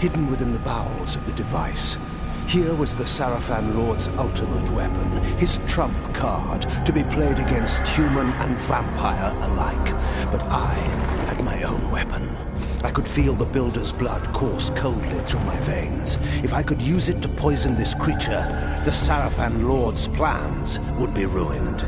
hidden within the bowels of the device. Here was the Sarafan Lord's ultimate weapon, his trump card, to be played against human and vampire alike. But I had my own weapon. I could feel the Builder's blood course coldly through my veins. If I could use it to poison this creature, the Sarafan Lord's plans would be ruined.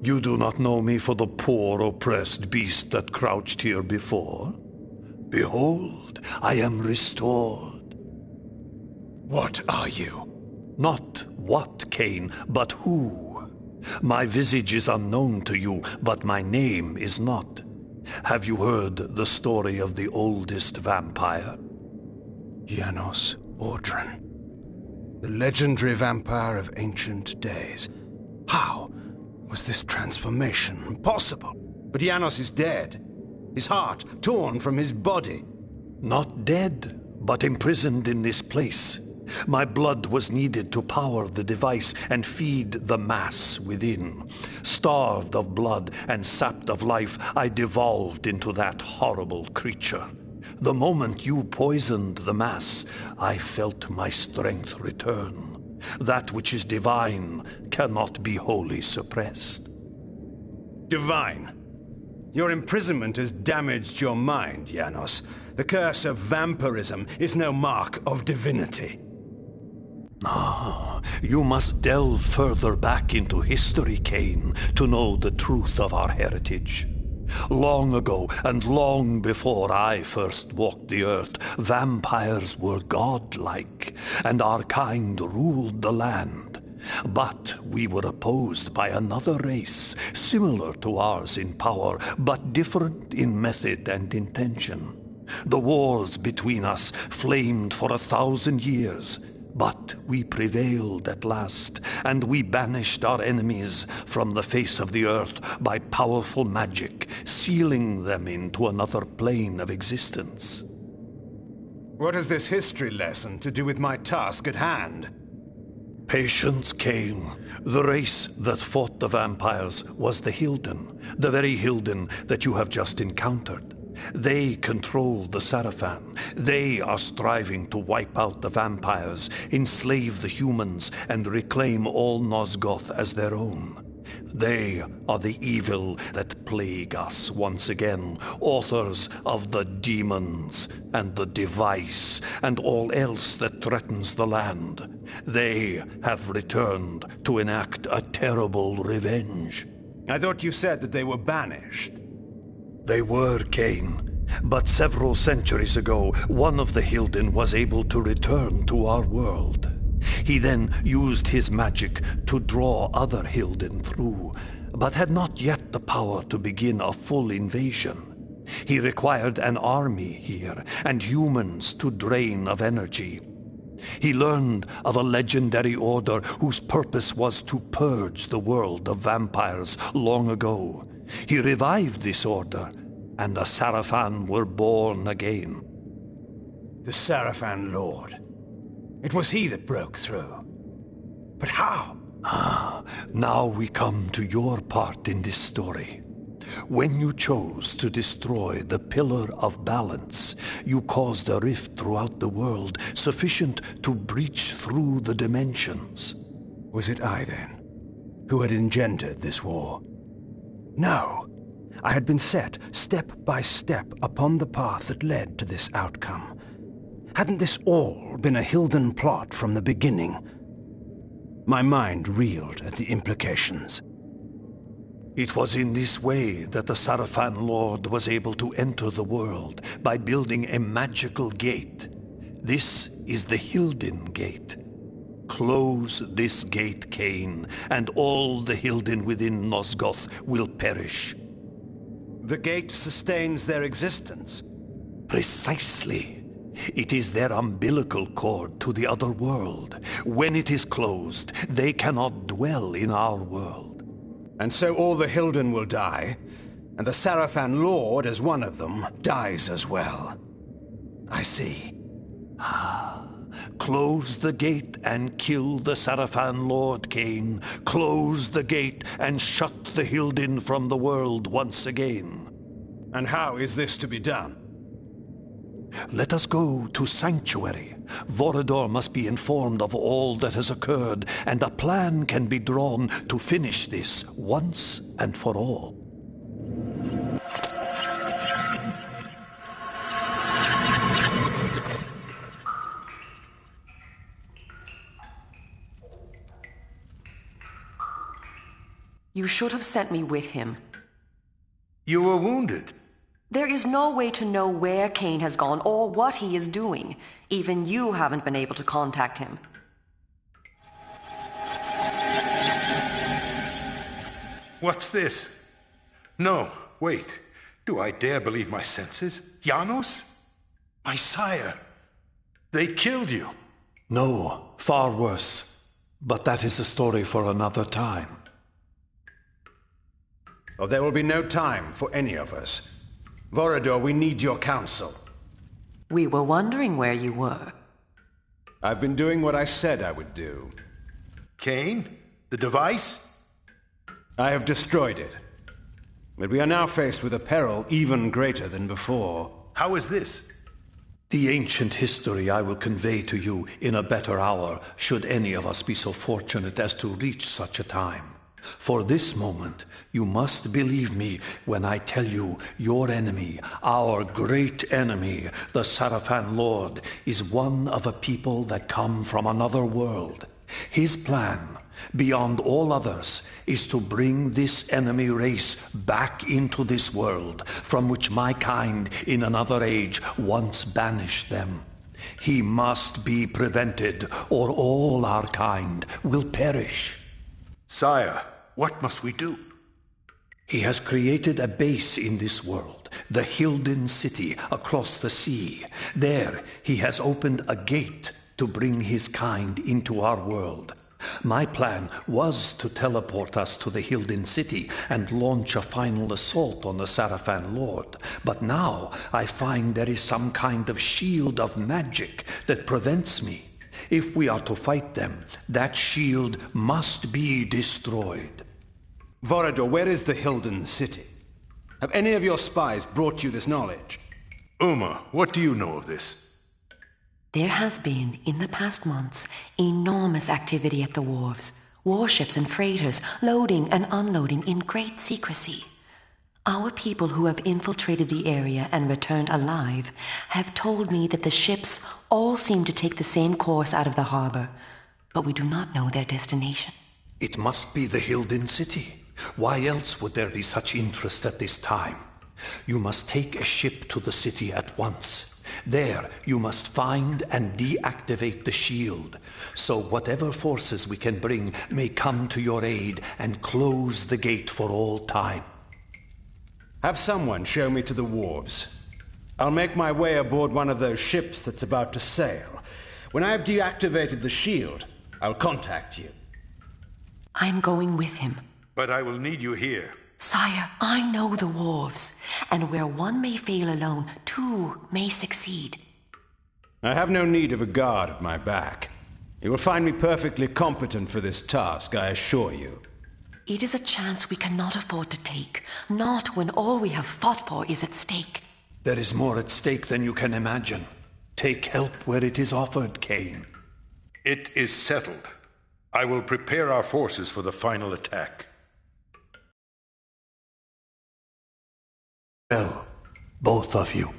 You do not know me for the poor, oppressed beast that crouched here before? Behold, I am restored. What are you? Not what, Kain, but who. My visage is unknown to you, but my name is not. Have you heard the story of the oldest vampire? Janos Audron. The legendary vampire of ancient days. How was this transformation possible? But Janos is dead. His heart torn from his body. Not dead, but imprisoned in this place. My blood was needed to power the device and feed the mass within. Starved of blood and sapped of life, I devolved into that horrible creature. The moment you poisoned the mass, I felt my strength return. That which is divine cannot be wholly suppressed. Divine? Your imprisonment has damaged your mind, Janos. The curse of vampirism is no mark of divinity. Ah, you must delve further back into history, Kain, to know the truth of our heritage. Long ago, and long before I first walked the earth, vampires were godlike, and our kind ruled the land. But we were opposed by another race, similar to ours in power, but different in method and intention. The wars between us flamed for 1,000 years, but we prevailed at last, and we banished our enemies from the face of the earth by powerful magic, sealing them into another plane of existence. What has this history lesson to do with my task at hand? Patience, Kain. The race that fought the vampires was the Hilden, the very Hilden that you have just encountered. They control the Sarafan. They are striving to wipe out the vampires, enslave the humans, and reclaim all Nosgoth as their own. They are the evil that plague us once again, authors of the demons and the device and all else that threatens the land. They have returned to enact a terrible revenge. I thought you said that they were banished. They were, Kain. But several centuries ago, one of the Hilden was able to return to our world. He then used his magic to draw other Hilden through, but had not yet the power to begin a full invasion. He required an army here, and humans to drain of energy. He learned of a legendary order whose purpose was to purge the world of vampires long ago. He revived this order, and the Sarafan were born again. The Sarafan Lord. It was he that broke through. But how? Now we come to your part in this story. When you chose to destroy the Pillar of Balance, you caused a rift throughout the world sufficient to breach through the dimensions. Was it I, then, who had engendered this war? No. I had been set, step by step, upon the path that led to this outcome. Hadn't this all been a Hilden plot from the beginning? My mind reeled at the implications. It was in this way that the Sarafan Lord was able to enter the world, by building a magical gate. This is the Hilden Gate. Close this gate, Kain, and all the Hilden within Nosgoth will perish. The gate sustains their existence. Precisely. It is their umbilical cord to the other world. When it is closed, they cannot dwell in our world. And so all the Hilden will die, and the Sarafan Lord, as one of them, dies as well. I see. Close the gate and kill the Sarafan Lord, Kain. Close the gate and shut the Hilden from the world once again. And how is this to be done? Let us go to Sanctuary. Vorador must be informed of all that has occurred, and a plan can be drawn to finish this once and for all. You should have sent me with him. You were wounded. There is no way to know where KAIN has gone or what he is doing. Even you haven't been able to contact him. What's this? No, wait. Do I dare believe my senses? Janos? My sire. They killed you. No, far worse. But that is a story for another time. Oh, there will be no time for any of us. Vorador, we need your counsel. We were wondering where you were. I've been doing what I said I would do. KAIN? The device? I have destroyed it. But we are now faced with a peril even greater than before. How is this? The ancient history I will convey to you in a better hour, should any of us be so fortunate as to reach such a time. For this moment, you must believe me when I tell you your enemy, our great enemy, the Sarafan Lord, is one of a people that come from another world. His plan, beyond all others, is to bring this enemy race back into this world, from which my kind in another age once banished them. He must be prevented, or all our kind will perish. Sire, what must we do? He has created a base in this world, the Hilden City across the sea. There, he has opened a gate to bring his kind into our world. My plan was to teleport us to the Hilden City and launch a final assault on the Sarafan Lord. But now I find there is some kind of shield of magic that prevents me. If we are to fight them, that shield must be destroyed. Vorador, where is the Hilden City? Have any of your spies brought you this knowledge? Uma, what do you know of this? There has been, in the past months, enormous activity at the wharves. Warships and freighters loading and unloading in great secrecy. Our people who have infiltrated the area and returned alive have told me that the ships all seem to take the same course out of the harbor, but we do not know their destination. It must be the Hilden City. Why else would there be such interest at this time? You must take a ship to the city at once. There, you must find and deactivate the shield, so whatever forces we can bring may come to your aid and close the gate for all time. Have someone show me to the wharves. I'll make my way aboard one of those ships that's about to sail. When I have deactivated the shield, I'll contact you. I'm going with him. But I will need you here. Sire, I know the wharves, and where one may fail alone, two may succeed. I have no need of a guard at my back. You will find me perfectly competent for this task, I assure you. It is a chance we cannot afford to take, not when all we have fought for is at stake. There is more at stake than you can imagine. Take help where it is offered, KAIN. It is settled. I will prepare our forces for the final attack. Well, both of you.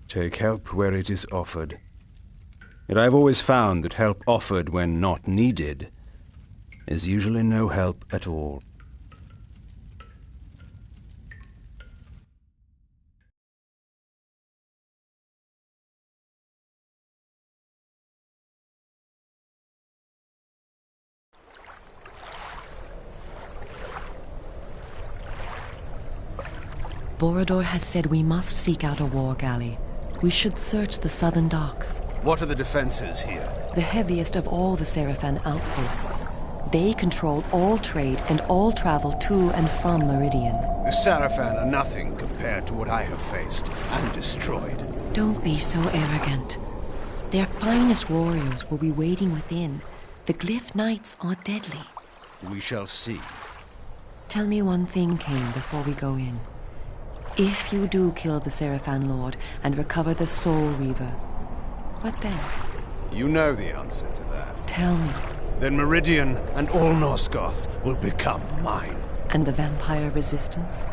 Take help where it is offered. Yet I've always found that help offered when not needed is usually no help at all. Vorador has said we must seek out a war galley. We should search the southern docks. What are the defenses here? The heaviest of all the Sarafan outposts. They control all trade and all travel to and from Meridian. The Sarafan are nothing compared to what I have faced and destroyed. Don't be so arrogant. Their finest warriors will be waiting within. The Glyph Knights are deadly. We shall see. Tell me one thing, KAIN, before we go in. If you do kill the Sarafan Lord and recover the Soul Reaver, what then? You know the answer to that. Tell me. Then Meridian and all Nosgoth will become mine. And the vampire resistance?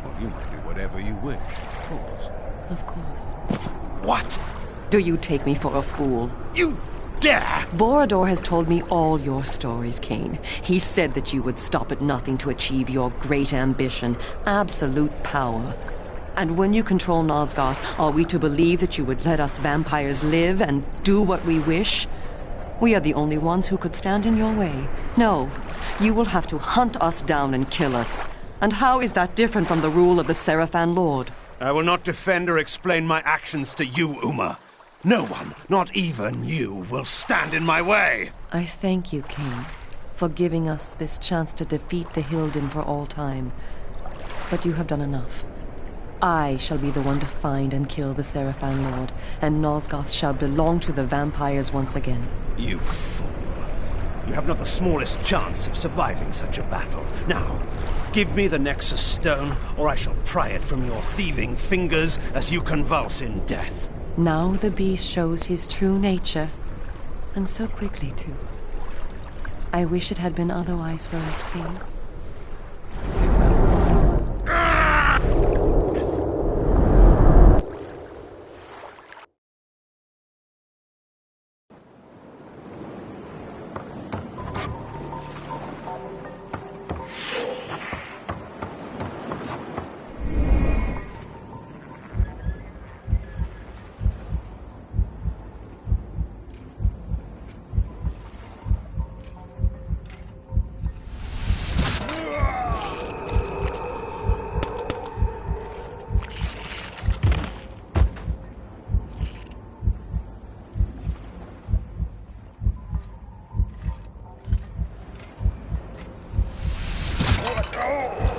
Well, you might do whatever you wish, of course. Of course. What? Do you take me for a fool? You dare! Vorador has told me all your stories, KAIN. He said that you would stop at nothing to achieve your great ambition, absolute power. And when you control Nosgoth, are we to believe that you would let us vampires live and do what we wish? We are the only ones who could stand in your way. No, you will have to hunt us down and kill us. And how is that different from the rule of the Sarafan Lord? I will not defend or explain my actions to you, Uma. No one, not even you, will stand in my way. I thank you, KAIN, for giving us this chance to defeat the Hilden for all time. But you have done enough. I shall be the one to find and kill the Sarafan Lord, and Nosgoth shall belong to the vampires once again. You fool. You have not the smallest chance of surviving such a battle. Now, give me the Nexus Stone, or I shall pry it from your thieving fingers as you convulse in death. Now the beast shows his true nature, and so quickly, too. I wish it had been otherwise for us, KAIN. Oh!